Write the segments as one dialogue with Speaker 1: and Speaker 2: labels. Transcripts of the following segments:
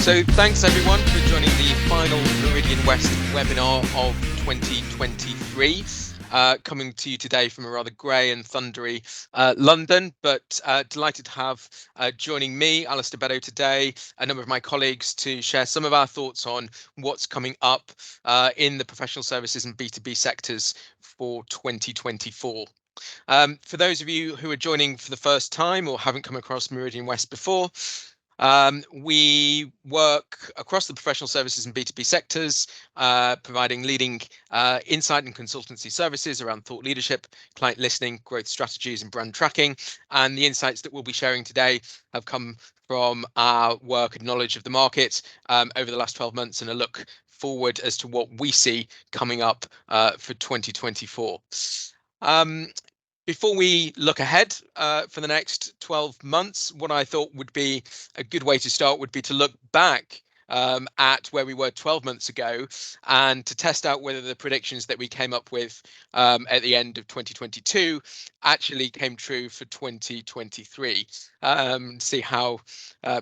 Speaker 1: So thanks everyone for joining the final Meridian West webinar of 2023. Coming to you today from a rather grey and thundery London, but delighted to have joining me, Alastair Beddow, today, a number of my colleagues to share some of our thoughts on what's coming up in the professional services and B2B sectors for 2024. For those of you who are joining for the first time or haven't come across Meridian West before, we work across the professional services and B2B sectors, providing leading insight and consultancy services around thought leadership, client listening, growth strategies, and brand tracking. And the insights that we'll be sharing today have come from our work and knowledge of the market over the last 12 months and a look forward as to what we see coming up for 2024. Before we look ahead for the next 12 months, what I thought would be a good way to start would be to look back at where we were 12 months ago and to test out whether the predictions that we came up with at the end of 2022 actually came true for 2023. See how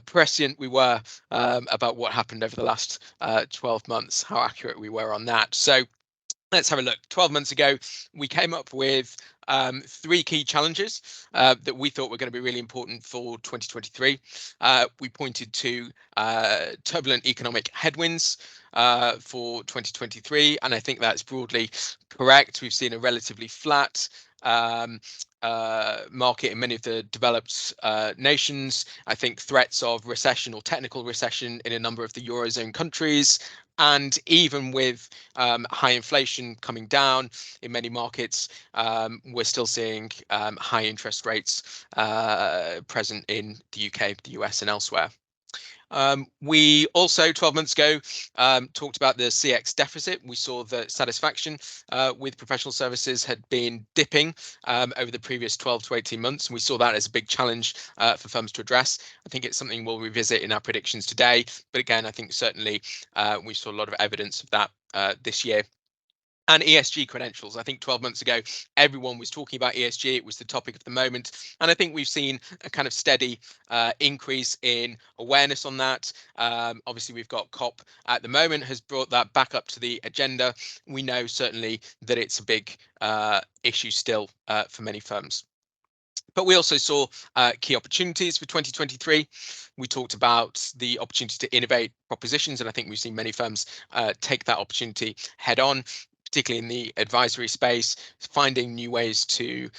Speaker 1: prescient we were about what happened over the last 12 months, how accurate we were on that. So let's have a look. 12 months ago, we came up with 3 key challenges that we thought were going to be really important for 2023. We pointed to turbulent economic headwinds for 2023, and I think that's broadly correct. We've seen a relatively flat market in many of the developed nations. I think threats of recession or technical recession in a number of the Eurozone countries, and even with high inflation coming down in many markets, we're still seeing high interest rates present in the UK, the US, and elsewhere. We also, 12 months ago, talked about the CX deficit. We saw that satisfaction with professional services had been dipping over the previous 12 to 18 months. And we saw that as a big challenge for firms to address. I think it's something we'll revisit in our predictions today. But again, I think certainly we saw a lot of evidence of that this year. And ESG credentials. I think 12 months ago, everyone was talking about ESG. It was the topic of the moment. And I think we've seen a kind of steady increase in awareness on that. Obviously, we've got COP at the moment has brought that back up to the agenda. We know certainly that it's a big issue still for many firms. But we also saw key opportunities for 2023. We talked about the opportunity to innovate propositions, and I think we've seen many firms take that opportunity head on, particularly in the advisory space, finding new ways to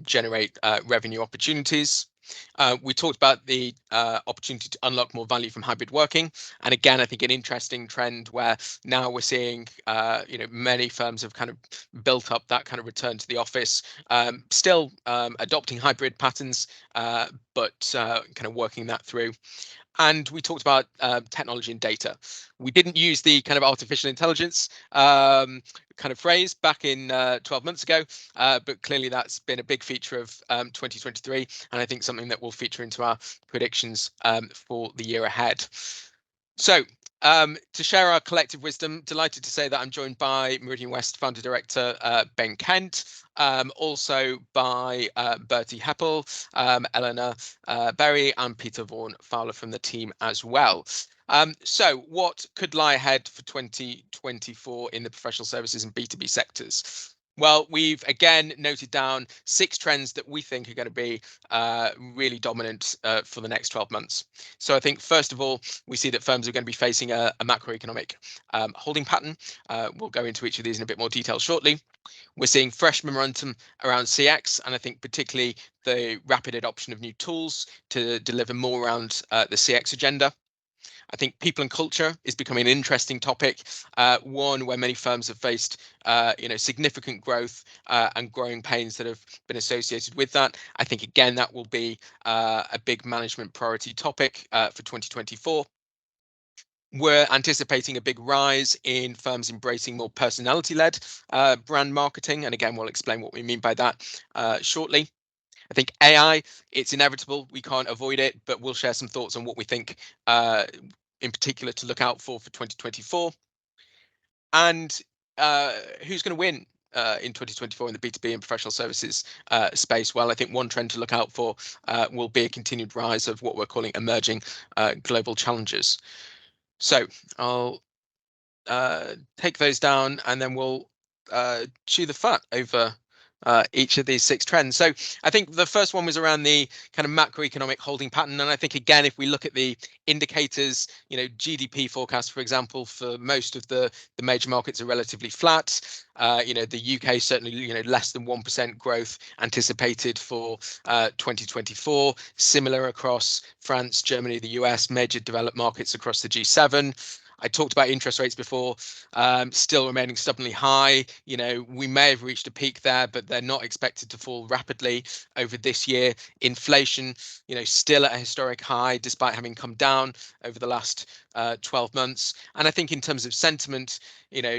Speaker 1: generate revenue opportunities. We talked about the opportunity to unlock more value from hybrid working, and again, I think an interesting trend where now we're seeing, many firms have kind of built up that kind of return to the office, still adopting hybrid patterns, but kind of working that through. And we talked about technology and data. We didn't use the kind of artificial intelligence kind of phrase back in 12 months ago, but clearly that's been a big feature of 2023, and I think something that will feature into our predictions for the year ahead. So to share our collective wisdom, delighted to say that I'm joined by Meridian West founder director Ben Kent, also by Bertie Heppel, Eleanor Berry, and Peter-Vaughan Fowler from the team as well. So what could lie ahead for 2024 in the professional services and B2B sectors? Well, we've again noted down 6 trends that we think are going to be really dominant for the next 12 months. So I think, first of all, we see that firms are going to be facing a macroeconomic holding pattern. We'll go into each of these in a bit more detail shortly. We're seeing fresh momentum around CX, and I think particularly the rapid adoption of new tools to deliver more around the CX agenda. I think people and culture is becoming an interesting topic, one where many firms have faced, significant growth and growing pains that have been associated with that. I think, again, that will be a big management priority topic for 2024. We're anticipating a big rise in firms embracing more personality-led brand marketing. And again, we'll explain what we mean by that shortly. I think AI, it's inevitable. We can't avoid it, but we'll share some thoughts on what we think in particular to look out for 2024. And who's going to win in 2024 in the B2B and professional services space? Well, I think one trend to look out for will be a continued rise of what we're calling emerging global challenges. So I'll take those down, and then we'll chew the fat over each of these 6 trends. So I think the first one was around the kind of macroeconomic holding pattern. And I think, again, if we look at the indicators, GDP forecasts, for example, for most of the major markets are relatively flat. The UK certainly, less than 1% growth anticipated for 2024. Similar across France, Germany, the US, major developed markets across the G7. I talked about interest rates before, still remaining stubbornly high. We may have reached a peak there, but they're not expected to fall rapidly over this year. Inflation, still at a historic high, despite having come down over the last 12 months. And I think in terms of sentiment,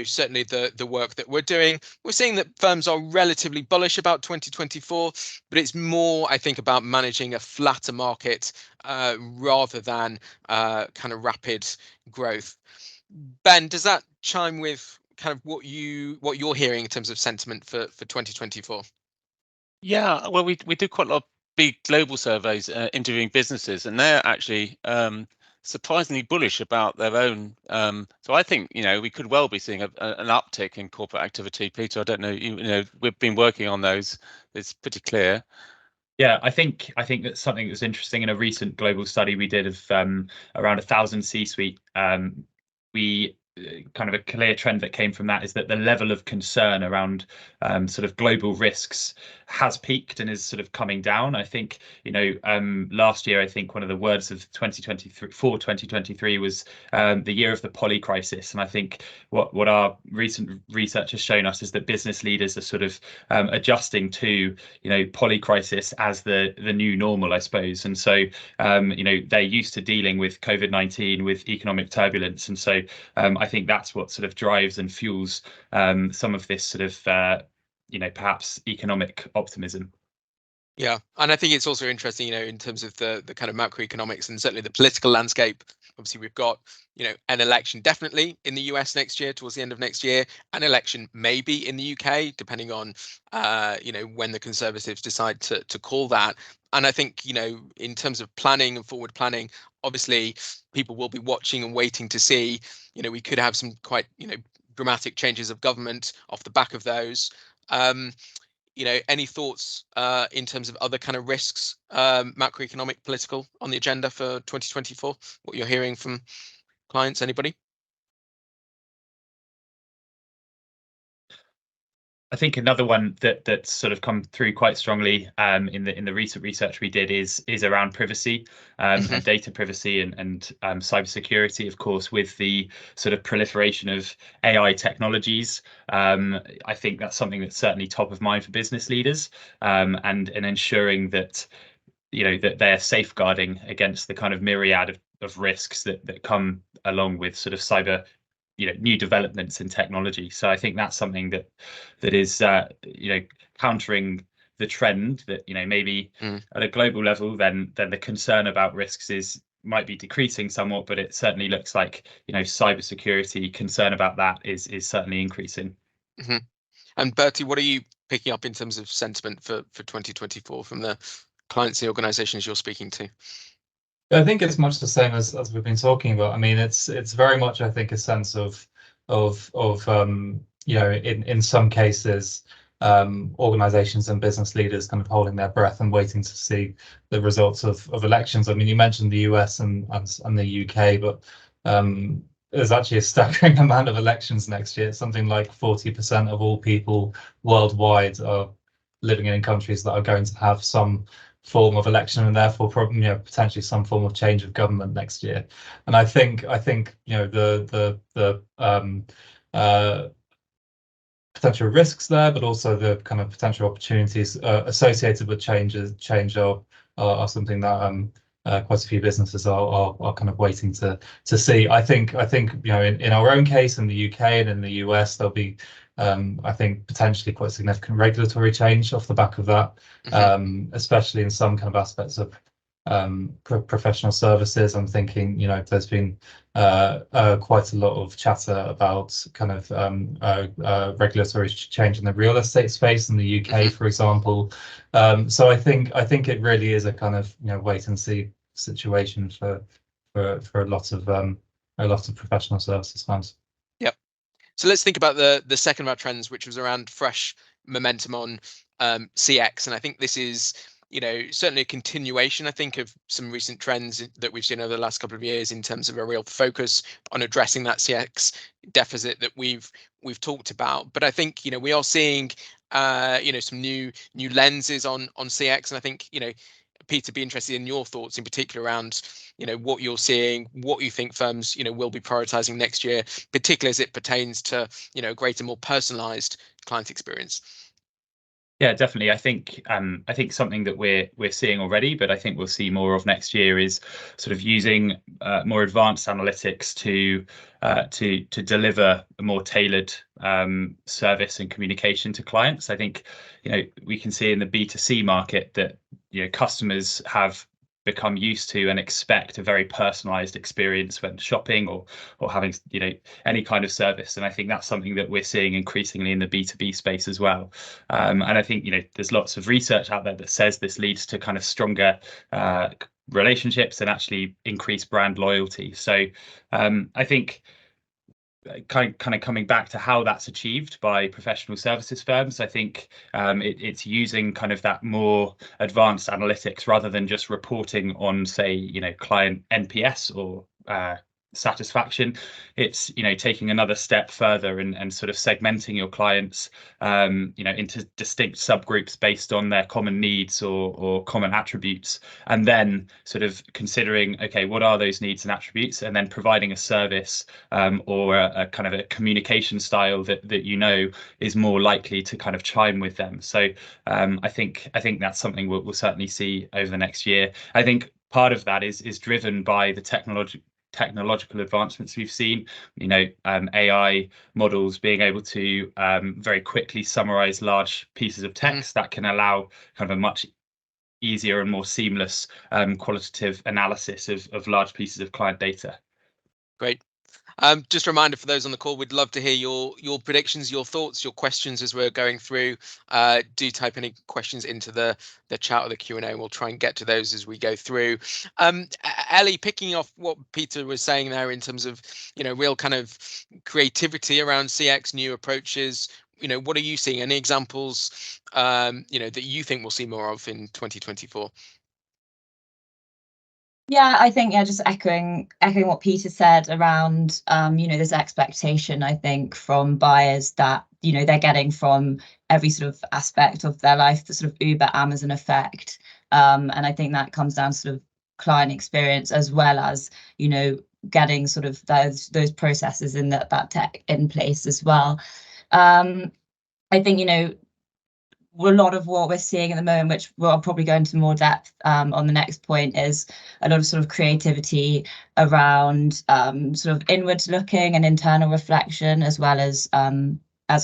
Speaker 1: certainly the work that we're doing, we're seeing that firms are relatively bullish about 2024, but it's more, I think, about managing a flatter market rather than kind of rapid growth. Ben, does that chime with kind of what you're hearing in terms of sentiment for 2024?
Speaker 2: Yeah, well, we do quite a lot of big global surveys interviewing businesses, and they're actually surprisingly bullish about their own. So I think we could well be seeing an uptick in corporate activity. Peter, I don't know. We've been working on those. It's pretty clear.
Speaker 3: Yeah, I think that's something that's interesting. In a recent global study we did of around 1,000 C-suite, we kind of a clear trend that came from that is that the level of concern around sort of global risks has peaked and is sort of coming down. I think last year, I think one of the words of 2023 was the year of the poly crisis, and I think what our recent research has shown us is that business leaders are sort of adjusting to poly crisis as the new normal, I suppose. And so they're used to dealing with COVID-19, with economic turbulence, and so I think that's what sort of drives and fuels some of this sort of perhaps economic optimism.
Speaker 1: Yeah, and I think it's also interesting, in terms of the kind of macroeconomics and certainly the political landscape. Obviously, we've got, an election definitely in the US next year, towards the end of next year, an election maybe in the UK, depending on, when the Conservatives decide to call that. And I think, in terms of planning and forward planning, obviously people will be watching and waiting to see, we could have some quite, dramatic changes of government off the back of those. Any thoughts in terms of other kind of risks, macroeconomic, political, on the agenda for 2024? What you're hearing from clients? Anybody?
Speaker 3: I think another one that's sort of come through quite strongly in the recent research we did is around privacy and data privacy and cybersecurity, of course, with the sort of proliferation of AI technologies. I think that's something that's certainly top of mind for business leaders, and ensuring that that they're safeguarding against the kind of myriad of risks that come along with sort of cyber new developments in technology. So I think that's something that is countering the trend that maybe at a global level then the concern about risks might be decreasing somewhat, but it certainly looks like cybersecurity concern about that is certainly increasing.
Speaker 1: And Bertie, what are you picking up in terms of sentiment for 2024 from the clients and organizations you're speaking to?
Speaker 4: I think it's much the same as we've been talking about. I mean, it's very much, I think, a sense of in some cases, organizations and business leaders kind of holding their breath and waiting to see the results of elections. I mean, you mentioned the US and the UK, but there's actually a staggering amount of elections next year. Something like 40% of all people worldwide are living in countries that are going to have some form of election and therefore probably potentially some form of change of government next year. And I think the potential risks there, but also the kind of potential opportunities associated with change are something that quite a few businesses are kind of waiting to see. I think in our own case in the UK and in the US there'll be I think potentially quite significant regulatory change off the back of that, especially in some kind of aspects of professional services. I'm thinking, there's been quite a lot of chatter about kind of regulatory change in the real estate space in the UK, for example. So I think it really is a kind of wait and see situation for a lot of a lot of professional services firms.
Speaker 1: Yep. So let's think about the second of our trends, which was around fresh momentum on CX, and I think this is, you know, certainly a continuation, I think, of some recent trends that we've seen over the last couple of years in terms of a real focus on addressing that CX deficit that we've talked about. But I think, you know, we are seeing you know, some new lenses on CX, and I think, you know, Peter, be interested in your thoughts in particular around, you know, what you're seeing, what you think firms, you know, will be prioritizing next year, particularly as it pertains to, you know, greater, more personalized client experience.
Speaker 3: Yeah, definitely. I think something that we're seeing already, but I think we'll see more of next year, is sort of using more advanced analytics to deliver a more tailored service and communication to clients. I think, you know, we can see in the B2C market that, you know, customers have become used to and expect a very personalized experience when shopping or having, you know, any kind of service. And I think that's something that we're seeing increasingly in the B2B space as well. And I think, you know, there's lots of research out there that says this leads to kind of stronger relationships and actually increased brand loyalty. So I think kind of coming back to how that's achieved by professional services firms, I think it's using kind of that more advanced analytics rather than just reporting on, say, you know, client NPS or satisfaction. It's, you know, taking another step further and sort of segmenting your clients, you know, into distinct subgroups based on their common needs or common attributes, and then sort of considering, okay, what are those needs and attributes, and then providing a service or a kind of a communication style that you know is more likely to kind of chime with them. So I think that's something we'll certainly see over the next year. I think part of that is driven by the technological advancements we've seen, you know, AI models being able to very quickly summarize large pieces of text that can allow kind of a much easier and more seamless qualitative analysis of large pieces of client data.
Speaker 1: Great. Just a reminder for those on the call, we'd love to hear your predictions, your thoughts, your questions as we're going through. Do type any questions into the chat or the Q&A, and we'll try and get to those as we go through. Ellie, picking off what Peter was saying there in terms of, you know, real kind of creativity around CX, new approaches, you know, what are you seeing? Any examples, you know, that you think we'll see more of in 2024?
Speaker 5: Yeah, I think, yeah, just echoing what Peter said around, you know, there's expectation, I think, from buyers that, you know, they're getting from every sort of aspect of their life, the sort of Uber, Amazon effect. And I think that comes down to sort of client experience, as well as, you know, getting sort of those processes in that tech in place as well. I think, you know, a lot of what we're seeing at the moment, which we'll probably go into more depth on the next point, is a lot of sort of creativity around sort of inwards looking and internal reflection, as well as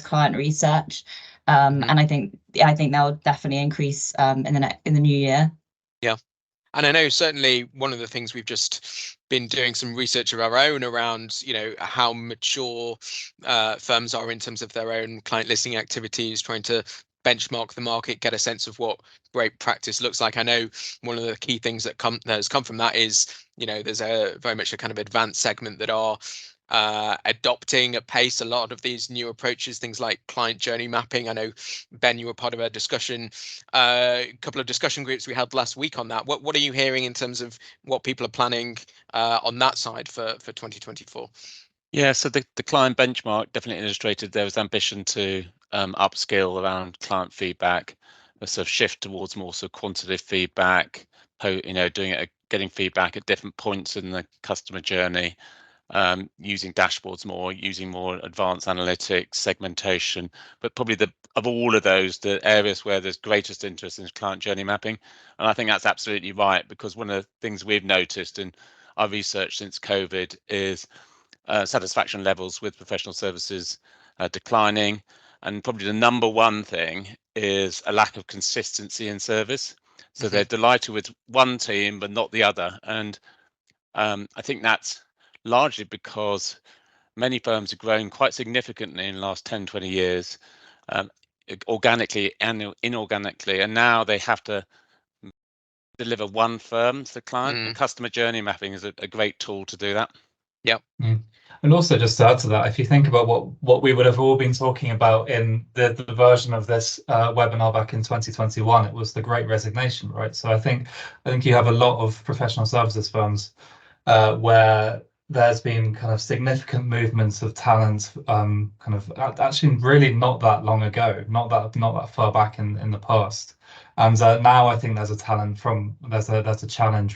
Speaker 5: client research. And I think that will definitely increase in the new year.
Speaker 1: Yeah. And I know certainly one of the things we've just been doing some research of our own around, you know, how mature firms are in terms of their own client listening activities, trying to benchmark the market, get a sense of what great practice looks like. I know one of the key things that has come from that is, you know, there's a very much a kind of advanced segment that are adopting at pace a lot of these new approaches, things like client journey mapping. I know, Ben, you were part of a discussion, a couple of discussion groups we had last week on that. What are you hearing in terms of what people are planning on that side for 2024?
Speaker 2: Yeah, so the client benchmark definitely illustrated there was ambition to upskill around client feedback, a sort of shift towards more sort of quantitative feedback, you know, getting feedback at different points in the customer journey, using dashboards more, using more advanced analytics, segmentation. But probably of all of those, the areas where there's greatest interest in client journey mapping. And I think that's absolutely right, because one of the things we've noticed in our research since COVID is satisfaction levels with professional services declining. And probably the number one thing is a lack of consistency in service. So they're delighted with one team, but not the other. And I think that's largely because many firms have grown quite significantly in the last 10, 20 years, organically and inorganically. And now they have to deliver one firm to the client. And customer journey mapping is a great tool to do that.
Speaker 1: Yeah.
Speaker 4: And also, just to add to that, if you think about what we would have all been talking about in the version of this webinar back in 2021, it was the Great Resignation, right? So I think you have a lot of professional services firms where there's been kind of significant movements of talent, kind of actually really not that long ago, not that far back in the past. And now I think there's a challenge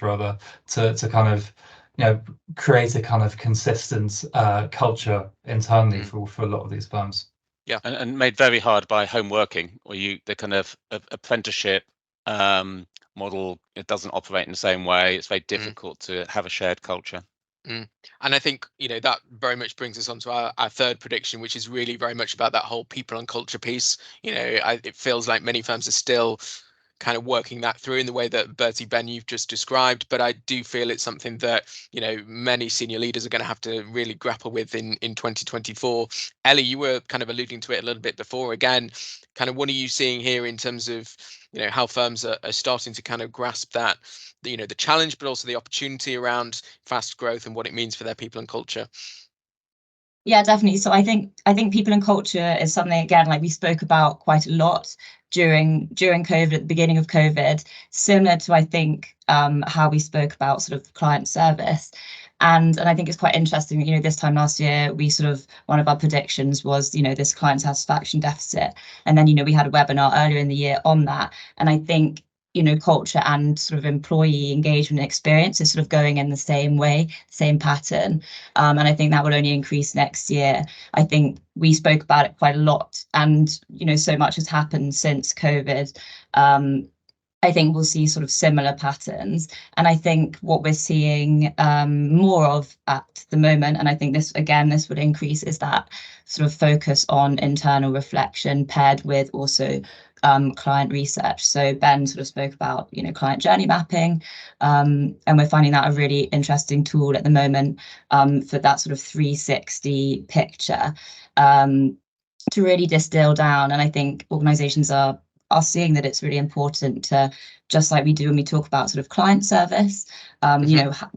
Speaker 4: rather to kind of create a kind of consistent culture internally for a lot of these firms.
Speaker 1: Yeah,
Speaker 2: and made very hard by home working, or the kind of apprenticeship model. It doesn't operate in the same way. It's very difficult to have a shared culture.
Speaker 1: And I think that very much brings us on to our third prediction, which is really very much about that whole people and culture piece. It feels like many firms are still kind of working that through in the way that Bertie, Ben, you've just described, but I do feel it's something that many senior leaders are going to have to really grapple with in 2024. Ellie, you were kind of alluding to it a little bit before. Again, kind of what are you seeing here in terms of how firms are starting to kind of grasp that the challenge, but also the opportunity around fast growth and what it means for their people and culture?
Speaker 5: Yeah, definitely. So I think people and culture is something, again, like we spoke about quite a lot during COVID, at the beginning of COVID, similar to I think how we spoke about sort of client service. And I think it's quite interesting, this time last year, we sort of, one of our predictions was, this client satisfaction deficit. And then, we had a webinar earlier in the year on that. And I think culture and sort of employee engagement experience is sort of going in the same way, same pattern. And I think that will only increase next year. I think we spoke about it quite a lot, and so much has happened since COVID. I think we'll see sort of similar patterns. And I think what we're seeing more of at the moment, and I think this would increase, is that sort of focus on internal reflection paired with also client research. So Ben sort of spoke about client journey mapping, and we're finding that a really interesting tool at the moment for that sort of 360 picture to really distill down. And I think organizations are seeing that it's really important to, just like we do when we talk about sort of client service,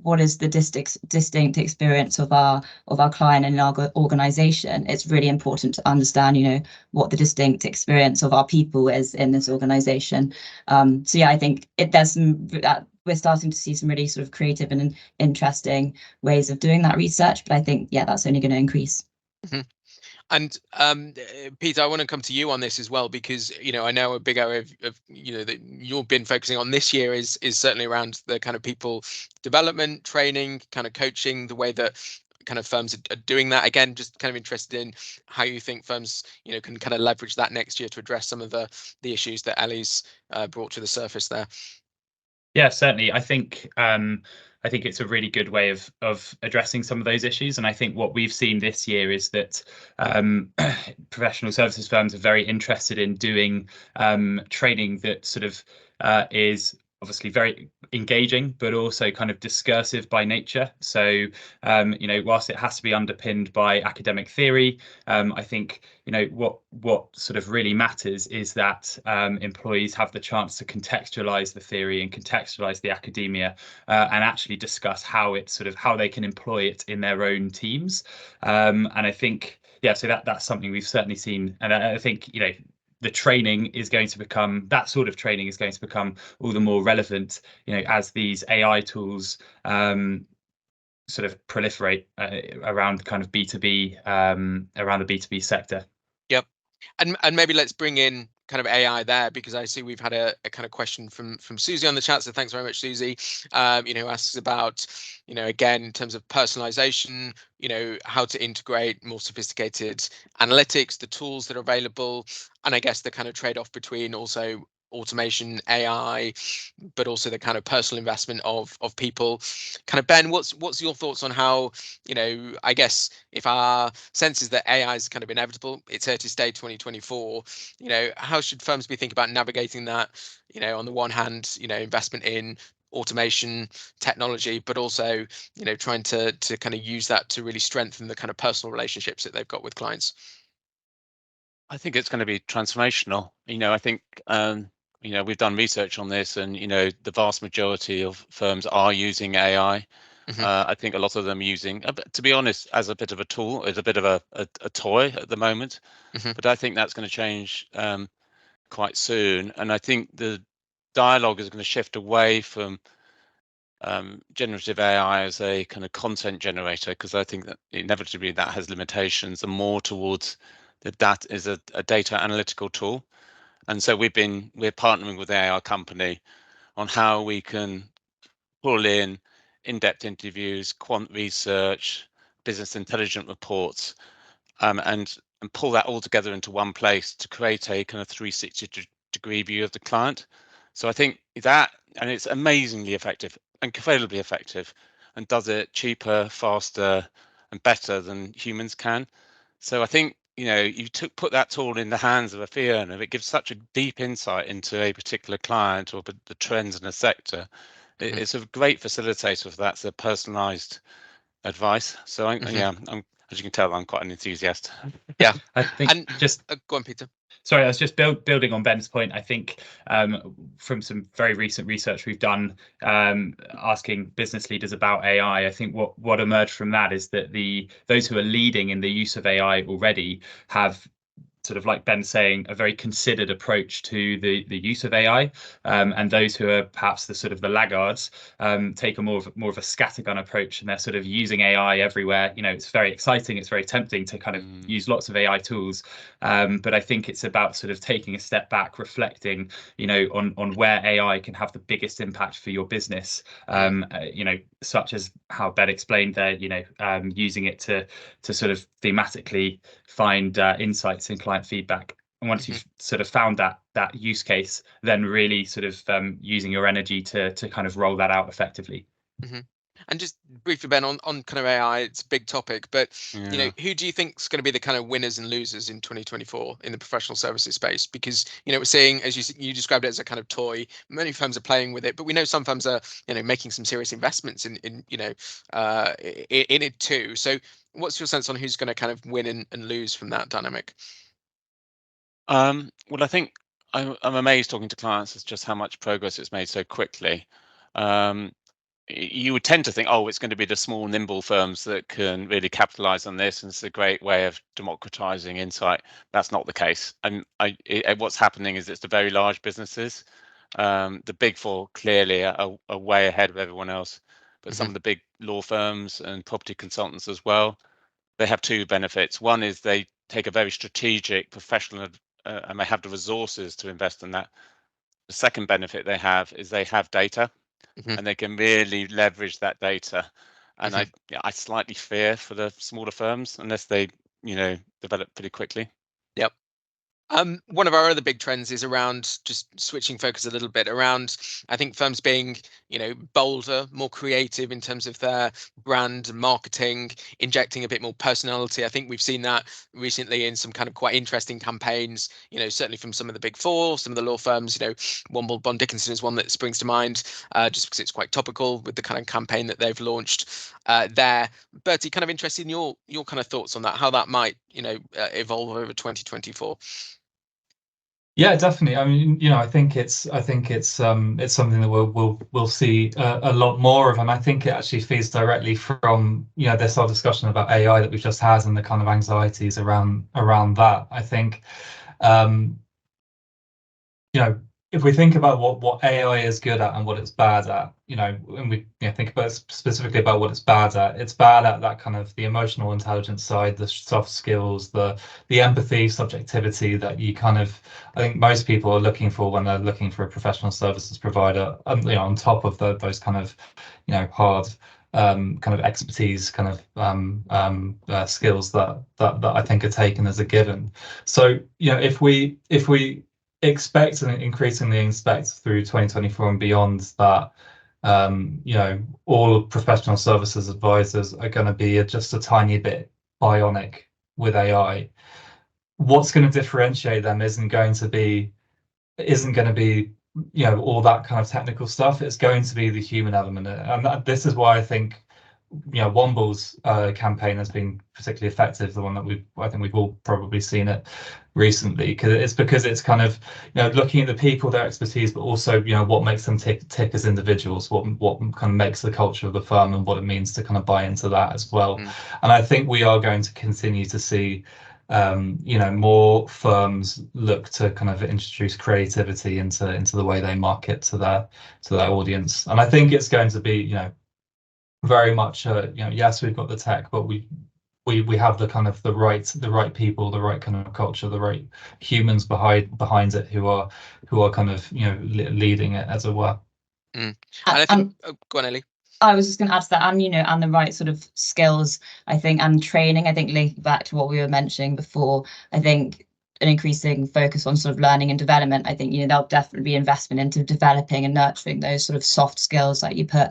Speaker 5: what is the distinct experience of our client and our organization. It's really important to understand what the distinct experience of our people is in this organization. So yeah, I think there's some we're starting to see some really sort of creative and interesting ways of doing that research, but I think that's only going to increase.
Speaker 1: And Peter, I want to come to you on this as well, because I know a big area of that you've been focusing on this year is certainly around the kind of people development, training, kind of coaching, the way that kind of firms are doing that. Again, just kind of interested in how you think firms can kind of leverage that next year to address some of the issues that Ellie's brought to the surface there.
Speaker 3: Yeah, certainly. I think it's a really good way of addressing some of those issues. And I think what we've seen this year is that professional services firms are very interested in doing training that sort of is obviously very engaging, but also kind of discursive by nature. So, whilst it has to be underpinned by academic theory, I think, what sort of really matters is that employees have the chance to contextualize the theory and contextualize the academia and actually discuss how they can employ it in their own teams. And I think, so that's something we've certainly seen. And I think, the training is going to become, that sort of training is going to become all the more relevant, as these AI tools sort of proliferate around kind of B2B, around the B2B sector.
Speaker 1: Yep. And maybe let's bring in kind of AI there, because I see we've had a kind of question from Susie on the chat. So thanks very much, Susie. Who asks about, again, in terms of personalization, how to integrate more sophisticated analytics, the tools that are available, and I guess the kind of trade-off between also automation, AI, but also the kind of personal investment of people. Kind of Ben, what's your thoughts on how, I guess if our sense is that AI is kind of inevitable, it's here to stay 2024, how should firms be thinking about navigating that, on the one hand, investment in automation technology, but also, trying to kind of use that to really strengthen the kind of personal relationships that they've got with clients?
Speaker 2: I think it's going to be transformational. I think we've done research on this, and the vast majority of firms are using AI. I think a lot of them using, to be honest, as a bit of a tool, as a bit of a toy at the moment. But I think that's going to change quite soon. And I think the dialogue is going to shift away from generative AI as a kind of content generator, because I think that inevitably that has limitations, and more towards that is a data analytical tool. And so we're partnering with the AI company on how we can pull in-depth interviews, quant research, business intelligence reports, and pull that all together into one place to create a kind of 360-degree view of the client. So I think that, and it's amazingly effective, incredibly effective, and does it cheaper, faster, and better than humans can. So I think, you put that tool in the hands of a fee earner, it gives such a deep insight into a particular client or the trends in a sector. It's a great facilitator for that. It's a personalized advice. So yeah, as you can tell, I'm quite an enthusiast.
Speaker 1: Yeah,
Speaker 3: I think
Speaker 1: go on, Peter.
Speaker 3: Sorry, I was just building on Ben's point. I think from some very recent research we've done, asking business leaders about AI, I think what emerged from that is that those who are leading in the use of AI already have, sort of like Ben saying, a very considered approach to the use of AI, and those who are perhaps the sort of the laggards take a more of a scattergun approach, and they're sort of using AI everywhere. It's very exciting, it's very tempting to kind of use lots of AI tools, but I think it's about sort of taking a step back, reflecting, on where AI can have the biggest impact for your business, such as how Ben explained there, using it to sort of thematically find insights in client feedback. And once you've sort of found that use case, then really sort of using your energy to kind of roll that out effectively.
Speaker 1: And just briefly, Ben, on kind of AI, it's a big topic, but who do you think is going to be the kind of winners and losers in 2024 in the professional services space? Because we're seeing, as you described it, as a kind of toy. Many firms are playing with it, but we know some firms are making some serious investments in it too. So what's your sense on who's going to kind of win and lose from that dynamic?
Speaker 2: Well, I think I'm amazed talking to clients as just how much progress it's made so quickly. You would tend to think, oh, it's going to be the small, nimble firms that can really capitalize on this, and it's a great way of democratizing insight. That's not the case. And what's happening is it's the very large businesses. The big four clearly are way ahead of everyone else, but some of the big law firms and property consultants as well, they have two benefits. One is they take a very strategic, professional, and they have the resources to invest in that. The second benefit they have is they have data, and they can really leverage that data. And I slightly fear for the smaller firms unless they develop pretty quickly.
Speaker 1: Yep. One of our other big trends is around just switching focus a little bit around, I think, firms being, bolder, more creative in terms of their brand marketing, injecting a bit more personality. I think we've seen that recently in some kind of quite interesting campaigns, certainly from some of the big four, some of the law firms. Womble Bond Dickinson is one that springs to mind, just because it's quite topical with the kind of campaign that they've launched there. Bertie, kind of interested in your kind of thoughts on that, how that might, evolve over 2024.
Speaker 4: Yeah, definitely. I mean, I think it's something that we'll see a lot more of, and I think it actually feeds directly from this whole discussion about AI that we've just had and the kind of anxieties around that. I think if we think about what AI is good at and what it's bad at, and we think about specifically about what it's bad at that kind of the emotional intelligence side, the soft skills, the empathy, subjectivity that I think most people are looking for when they're looking for a professional services provider, on top of those kind of hard kind of expertise kind of skills that I think are taken as a given. So if we expect and increasingly expect through 2024 and beyond that all professional services advisors are going to be just a tiny bit bionic with AI. What's going to differentiate them isn't going to be all that kind of technical stuff. It's going to be the human element, and this is why I think Womble's campaign has been particularly effective, the one that I think we've all probably seen it recently, because it's kind of looking at the people, their expertise, but also what makes them tick as individuals, what kind of makes the culture of the firm and what it means to kind of buy into that as well. And I think we are going to continue to see more firms look to kind of introduce creativity into the way they market to their audience. And I think it's going to be very much yes, we've got the tech, but we have the kind of the right people, the right kind of culture, the right humans behind it who are kind of leading it, as it were.
Speaker 1: And I think go on, Ellie.
Speaker 5: I was just going to add to that, and and the right sort of skills, I think, and training. I think linking back to what we were mentioning before, I think an increasing focus on sort of learning and development. I think there'll definitely be investment into developing and nurturing those sort of soft skills that you put.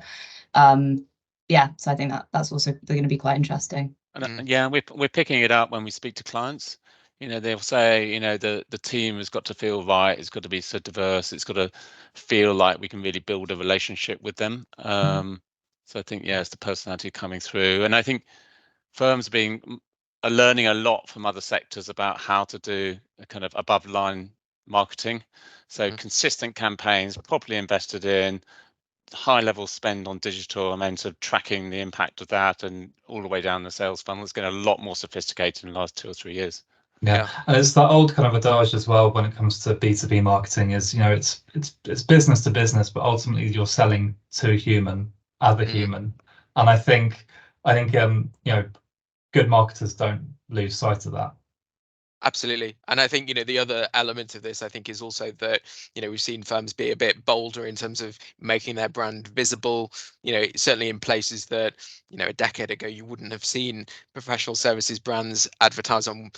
Speaker 5: So I think that's also going to be quite interesting.
Speaker 2: And yeah, we're picking it up when we speak to clients. They'll say, the team has got to feel right. It's got to be so diverse. It's got to feel like we can really build a relationship with them. So I think, it's the personality coming through. And I think firms are learning a lot from other sectors about how to do a kind of above line marketing. So consistent campaigns, properly invested in, high level spend on digital, and then sort of tracking the impact of that, and all the way down the sales funnel. It's getting a lot more sophisticated in the last 2 or 3 years.
Speaker 4: And it's that old kind of adage as well when it comes to B2B marketing is it's business to business, but ultimately you're selling to a human as a human. And I think good marketers don't lose sight of that.
Speaker 1: Absolutely. And I think, the other element of this, I think, is also that, we've seen firms be a bit bolder in terms of making their brand visible, certainly in places that, a decade ago, you wouldn't have seen professional services brands advertise on,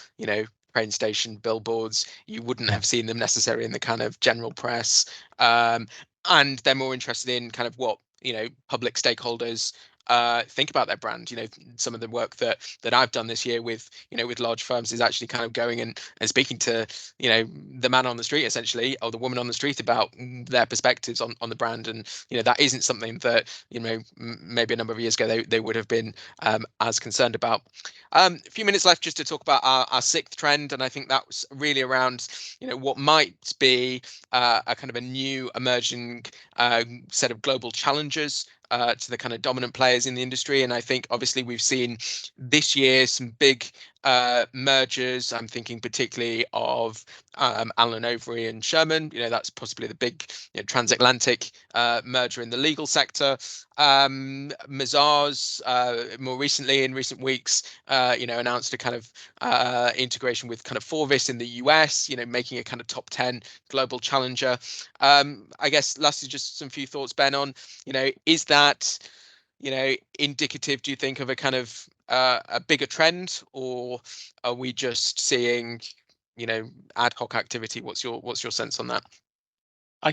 Speaker 1: train station billboards. You wouldn't have seen them necessarily in the kind of general press. And they're more interested in kind of what, public stakeholders think about their brand. Some of the work that I've done this year with with large firms is actually kind of going and speaking to the man on the street, essentially, or the woman on the street, about their perspectives on the brand. And that isn't something that maybe a number of years ago they would have been as concerned about. A few minutes left just to talk about our sixth trend, and I think that's really around what might be a kind of a new emerging set of global challenges to the kind of dominant players in the industry. And I think obviously we've seen this year some big mergers. I'm thinking particularly of Allen Overy and Sherman. That's possibly the big transatlantic merger in the legal sector. Mazars more recently, in recent weeks, announced a kind of integration with kind of Forvis in the US, making a kind of top 10 global challenger. I guess lastly, just some few thoughts, Ben, on is that indicative, do you think, of a kind of a bigger trend, or are we just seeing ad hoc activity? What's your sense on that?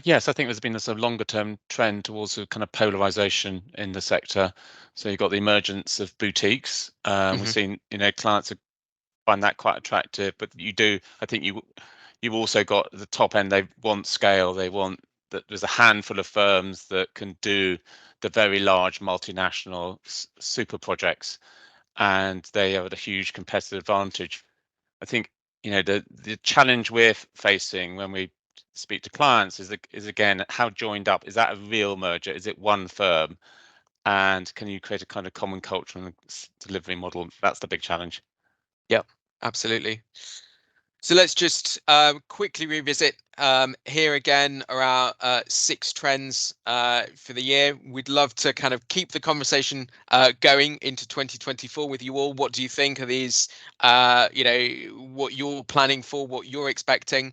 Speaker 2: Yes, I think there's been a sort of longer term trend towards a kind of polarization in the sector. So you've got the emergence of boutiques. We've seen clients find that quite attractive, but I think you've also got the top end. They want scale. They want that there's a handful of firms that can do the very large multinational super projects, and they have a huge competitive advantage. I think the challenge we're facing when we speak to clients is again, how joined up is that? A real merger? Is it one firm? And can you create a kind of common culture and delivery model? That's the big challenge.
Speaker 1: Yep, absolutely. So let's just quickly revisit here again around 6 trends for the year. We'd love to kind of keep the conversation going into 2024 with you all. What do you think of these? What you're planning for, what you're expecting.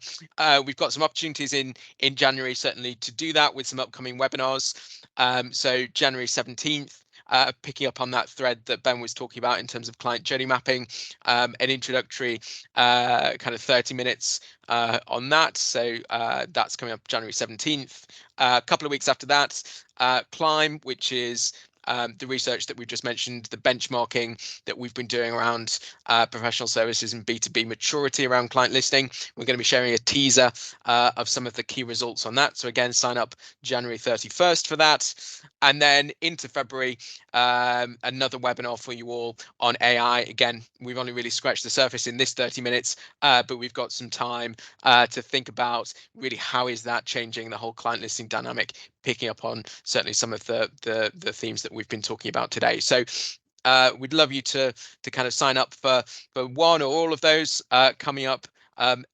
Speaker 1: We've got some opportunities in January, certainly, to do that with some upcoming webinars. So January 17th. Picking up on that thread that Ben was talking about in terms of client journey mapping, an introductory kind of 30 minutes on that. So that's coming up January 17th. A couple of weeks after that, Climb, which is the research that we just mentioned, the benchmarking that we've been doing around professional services and B2B maturity around client listing. We're going to be sharing a teaser of some of the key results on that. So again, sign up January 31st for that. And then into February, another webinar for you all on AI. Again, we've only really scratched the surface in this 30 minutes, but we've got some time to think about really how is that changing the whole client listing dynamic, picking up on certainly some of the themes that we've been talking about today. So we'd love you to kind of sign up for one or all of those coming up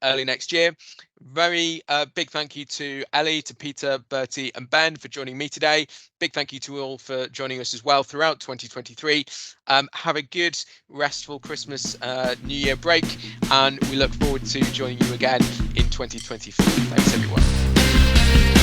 Speaker 1: early next year. Very big thank you to Ellie, to Peter, Bertie and Ben for joining me today. Big thank you to all for joining us as well throughout 2023. Have a good, restful Christmas, New Year break, and we look forward to joining you again in 2024. Thanks, everyone.